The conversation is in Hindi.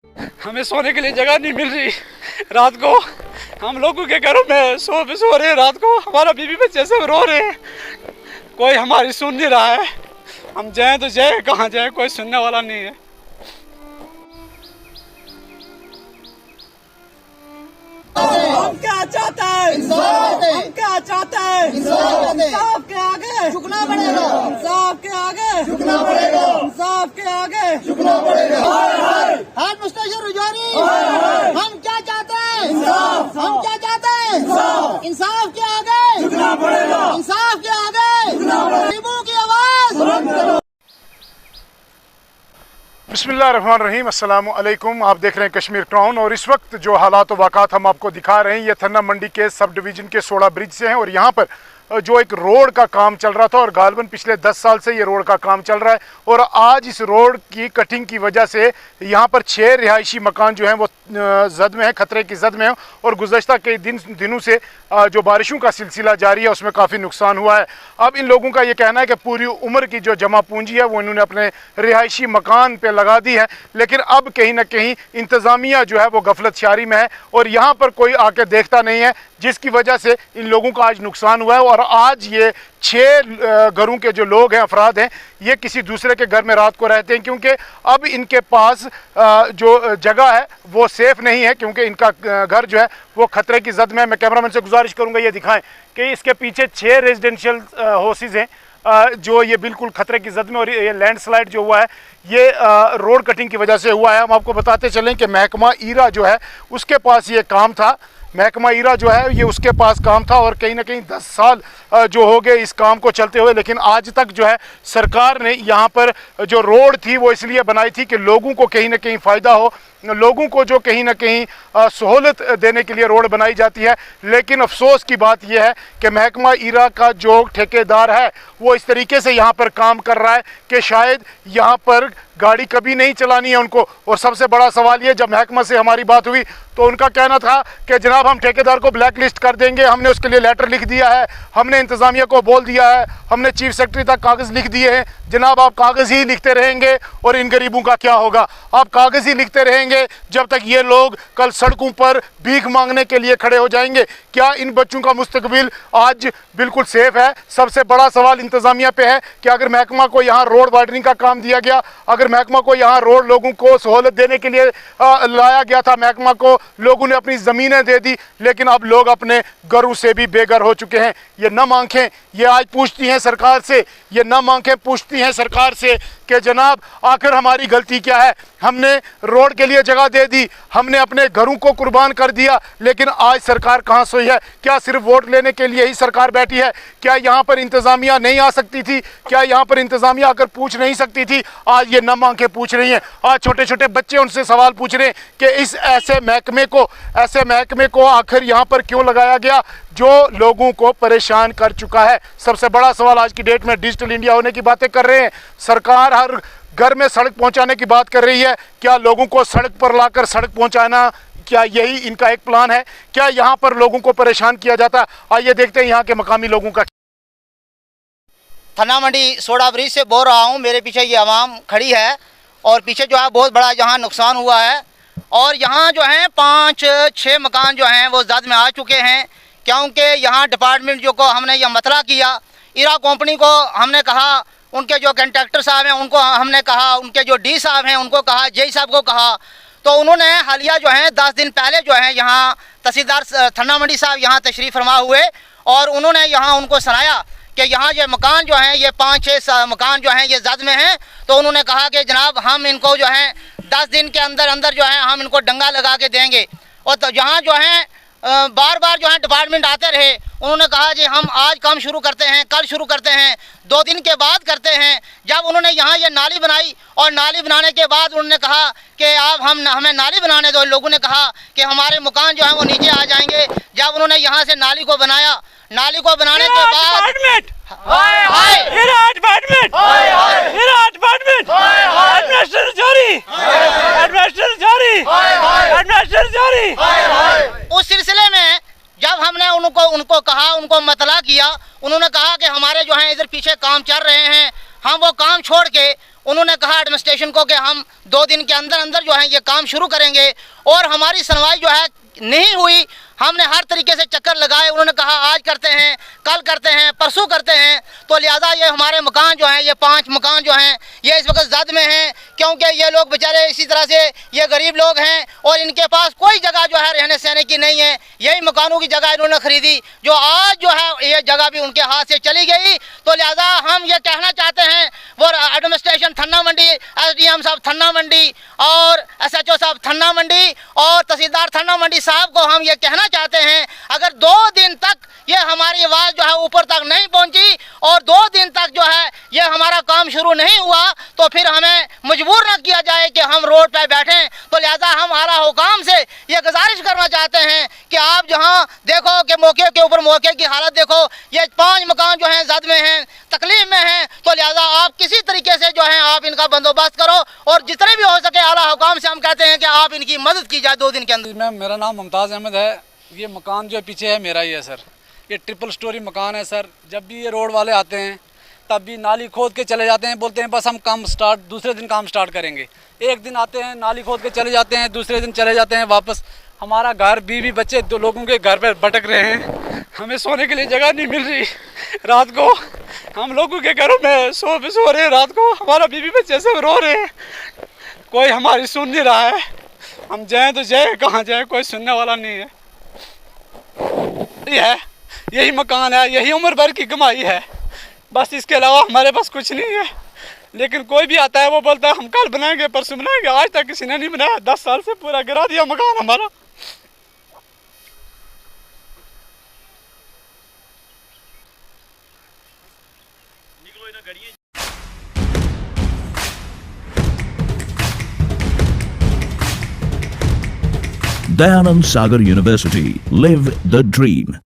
हमें सोने के लिए जगह नहीं मिल रही। रात को हम लोगों के घरों में सो रहे हैं। रात को हमारा बीवी बच्चे सब रो रहे हैं। कोई हमारी सुन नहीं रहा है। हम जाएं तो जाए कहाँ जाए, कोई सुनने वाला नहीं है। हम क्या चाहते हैं? हम क्या चाहते हैं? इंसाफ के आगे झुकना पड़ेगा। इंसाफ के आगे झुकना पड़ेगा। इंसाफ के आगे झुकना पड़ेगा। हेड मिस्टर रुजानी, हम क्या चाहते हैं? हम क्या चाहते हैं? इंसाफ के आगे झुकना पड़ेगा। इंसाफ के आगे गरीबों की आवाज। बिस्मिल्लाहिर्रहमानिर्रहीम, अस्सलामु अलैकुम। आप देख रहे हैं कश्मीर क्राउन और इस वक्त जो हालात वाक़ात हम आपको दिखा रहे हैं ये थन्ना मंडी के सब डिवीज़न के 16 ब्रिज से हैं। और यहाँ पर जो एक रोड का काम चल रहा था और गालबन पिछले 10 साल से ये रोड का काम चल रहा है और आज इस रोड की कटिंग की वजह से यहाँ पर 6 रिहायशी मकान जो हैं वो जद में है, खतरे की जद में है। और गुज़श्ता कई दिनों से जो बारिशों का सिलसिला जारी है उसमें काफ़ी नुकसान हुआ है। अब इन लोगों का ये कहना है कि पूरी उम्र की जो जमा पूंजी है वो इन्होंने अपने रिहायशी मकान पे लगा दी है, लेकिन अब कहीं ना कहीं इंतज़ामिया जो है वो गफलत शारी में है और यहाँ पर कोई आके देखता नहीं है, जिसकी वजह से इन लोगों का आज नुकसान हुआ है। और आज ये 6 घरों के जो लोग हैं, अफराद हैं, ये किसी दूसरे के घर में रात को रहते हैं क्योंकि अब इनके पास जो जगह है वो सेफ़ नहीं है क्योंकि इनका घर जो है वो खतरे की जद में है। मैं कैमरामैन से गुजारिश करूंगा ये दिखाएं कि इसके पीछे 6 रेजिडेंशियल हाउसेज हैं जो ये बिल्कुल खतरे की जद में। और ये लैंडस्लाइड जो हुआ है ये रोड कटिंग की वजह से हुआ है। हम आपको बताते चलें कि महकमा ईरा जो है उसके पास ये काम था। महकमा ईरा जो है ये उसके पास काम था और कहीं ना कहीं 10 साल जो हो गए इस काम को चलते हुए, लेकिन आज तक जो है सरकार ने यहाँ पर जो रोड थी वो इसलिए बनाई थी कि लोगों को कहीं ना कहीं फ़ायदा हो, लोगों को जो कहीं ना कहीं सहूलत देने के लिए रोड बनाई जाती है। लेकिन अफसोस की बात यह है कि महकमा ईरा का जो ठेकेदार है वो इस तरीके से यहाँ पर काम कर रहा है कि शायद यहाँ पर गाड़ी कभी नहीं चलानी है उनको। और सबसे बड़ा सवाल ये, जब महकमा से हमारी बात हुई तो उनका कहना था कि जनाब हम ठेकेदार को ब्लैक लिस्ट कर देंगे, हमने उसके लिए लेटर लिख दिया है, हमने इंतज़ामिया को बोल दिया है, हमने चीफ सेक्रेटरी तक कागज़ लिख दिए हैं। जनाब आप कागज़ ही लिखते रहेंगे और इन गरीबों का क्या होगा? आप कागज़ ही लिखते रहेंगे जब तक ये लोग कल सड़कों पर भीख मांगने के लिए खड़े हो जाएंगे। क्या इन बच्चों का मुस्तकबिल आज बिल्कुल सेफ़ है? सबसे बड़ा सवाल इंतज़ामिया पे है कि अगर महकमा को यहाँ रोड वाइडनिंग का काम दिया गया, अगर महकमा को यहाँ रोड लोगों को सहूलत देने के लिए लाया गया था, महकमा को लोगों ने अपनी ज़मीनें दे दी, लेकिन अब लोग अपने घरों से भी बेघर हो चुके हैं। ये नम आंखें ये आज पूछती हैं सरकार से, ये नम आंखें पूछती हैं सरकार से कि जनाब आखिर हमारी गलती क्या है? हमने रोड के लिए जगह दे दी, हमने अपने घरों को कुर्बान कर दिया, लेकिन आज सरकार कहाँ सोई है? क्या सिर्फ वोट लेने के लिए ही सरकार बैठी है? क्या यहाँ पर इंतज़ामिया नहीं आ सकती थी? क्या यहाँ पर इंतज़ामिया आकर पूछ नहीं सकती थी? आज ये नम आंखें पूछ रही हैं। आज छोटे छोटे बच्चे उनसे सवाल पूछ रहे हैं कि इस ऐसे महकमे को आखिर यहाँ पर क्यों लगाया गया जो लोगों को परेशान कर चुका है। सबसे बड़ा सवाल आज की डेट में डिजिटल इंडिया होने की बातें कर रहे हैं, सरकार हर घर में सड़क पहुंचाने की बात कर रही है। क्या लोगों को सड़क पर लाकर सड़क पहुंचाना, क्या यही इनका एक प्लान है? क्या यहाँ पर लोगों को परेशान किया जाता है? आइए देखते हैं यहाँ के मकामी लोगों का। थन्ना मंडी 16 ब्रिज से बोल रहा हूँ। मेरे पीछे ये आवाम खड़ी है और पीछे जो है बहुत बड़ा यहाँ नुकसान हुआ है। और यहाँ जो है 5-6 मकान जो हैं वो जद में आ चुके हैं क्योंकि यहाँ डिपार्टमेंट जो को हमने यह मतला किया, ईरा कंपनी को हमने कहा, उनके जो कंट्रैक्टर साहब हैं उनको हमने कहा, उनके जो डी साहब हैं उनको कहा, जेई साहब को कहा, तो उन्होंने हालिया जो है 10 दिन पहले जो है यहाँ तहसीलदार थन्ना मंडी साहब यहाँ तशरीफ़ फरमा हुए और उन्होंने यहाँ उनको सुनाया कि यहाँ ये मकान जो हैं ये 5-6 मकान जो हैं ये जद में हैं। तो उन्होंने कहा कि जनाब हम इनको जो है 10 दिन के अंदर अंदर जो है हम इनको डंगा लगा के देंगे। और तो यहाँ जो है बार बार जो है डिपार्टमेंट आते रहे, उन्होंने कहा जी हम आज काम शुरू करते हैं, कल शुरू करते हैं, 2 दिन के बाद करते हैं। जब उन्होंने यहाँ ये नाली बनाई और नाली बनाने के बाद उन्होंने कहा कि आप हमें नाली बनाने दो, लोगों ने कहा कि हमारे मकान जो है वो नीचे आ जाएंगे। जब उन्होंने यहाँ से नाली को बनाया, नाली को बनाने के बाद उस सिलसिले में जब हमने उनको कहा, उनको मतला किया, उन्होंने कहा कि हमारे जो हैं इधर पीछे काम चल रहे हैं, हम वो काम छोड़ के उन्होंने कहा एडमिनिस्ट्रेशन को कि हम 2 दिन के अंदर अंदर जो है ये काम शुरू करेंगे, और हमारी सुनवाई जो है नहीं हुई। हमने हर तरीके से चक्कर लगाए, उन्होंने कहा आज करते हैं, कल करते हैं, परसों करते हैं। तो लिहाजा ये हमारे मकान जो हैं, ये 5 मकान जो हैं, ये इस वक्त जद में हैं, क्योंकि ये लोग बेचारे इसी तरह से ये गरीब लोग हैं और इनके पास कोई जगह जो है रहने सहने की नहीं है। यही मकानों की जगह इन्होंने खरीदी, जो आज जो है ये जगह भी उनके हाथ से चली गई। तो लिहाजा हम ये कहना चाहते हैं वो एडमिनिस्ट्रेशन थन्ना मंडी, SDM साहब थन्ना मंडी और SHO साहब थन्ना मंडी और तहसीलदार थन्ना मंडी साहब को हम ये कहना चाहते हैं, अगर 2 दिन तक ये हमारी आवाज़ जो है ऊपर तक नहीं पहुंची और 2 दिन तक जो है ये हमारा काम शुरू नहीं हुआ, तो फिर हमें मजबूर न किया जाए कि हम रोड पर बैठें। तो लिहाजा हम आला हुकाम से ये गुजारिश करना चाहते हैं कि आप जहां देखो कि मौके के ऊपर मौके की हालत देखो, ये 5 मकान जो हैं जद में हैं, तकलीफ में हैं। तो लिहाजा आप किसी तरीके से जो है आप इनका बंदोबस्त करो और जितने भी हो सके आला हुकाम से हम कहते हैं कि आप इनकी मदद की जाए 2 दिन के अंदर। मैम, मेरा नाम मुमताज़ अहमद है। ये मकान जो पीछे है मेरा ही है सर। ये ट्रिपल स्टोरी मकान है सर। जब भी ये रोड वाले आते हैं तब भी नाली खोद के चले जाते हैं, बोलते हैं बस हम काम स्टार्ट, दूसरे दिन काम स्टार्ट करेंगे। एक दिन आते हैं, नाली खोद के चले जाते हैं, दूसरे दिन चले जाते हैं वापस। हमारा घर, बीवी बच्चे 2 लोगों के घर पर भटक रहे हैं। हमें सोने के लिए जगह नहीं मिल रही। रात को हम लोगों के घरों में सो रहे हैं। रात को हमारा बीवी बच्चे सब रो रहे हैं, कोई हमारी सुन नहीं रहा है। हम जाएँ तो जाए कहाँ जाए, कोई सुनने वाला नहीं है। यही मकान है, यही उम्र भर की कमाई है, बस इसके अलावा हमारे पास कुछ नहीं है। लेकिन कोई भी आता है वो बोलता है हम कल बनाएंगे, परसों बनाएंगे। आज तक किसी ने नहीं बनाया। 10 साल से पूरा गिरा दिया मकान हमारा। Dayanand Sagar University. Live the dream.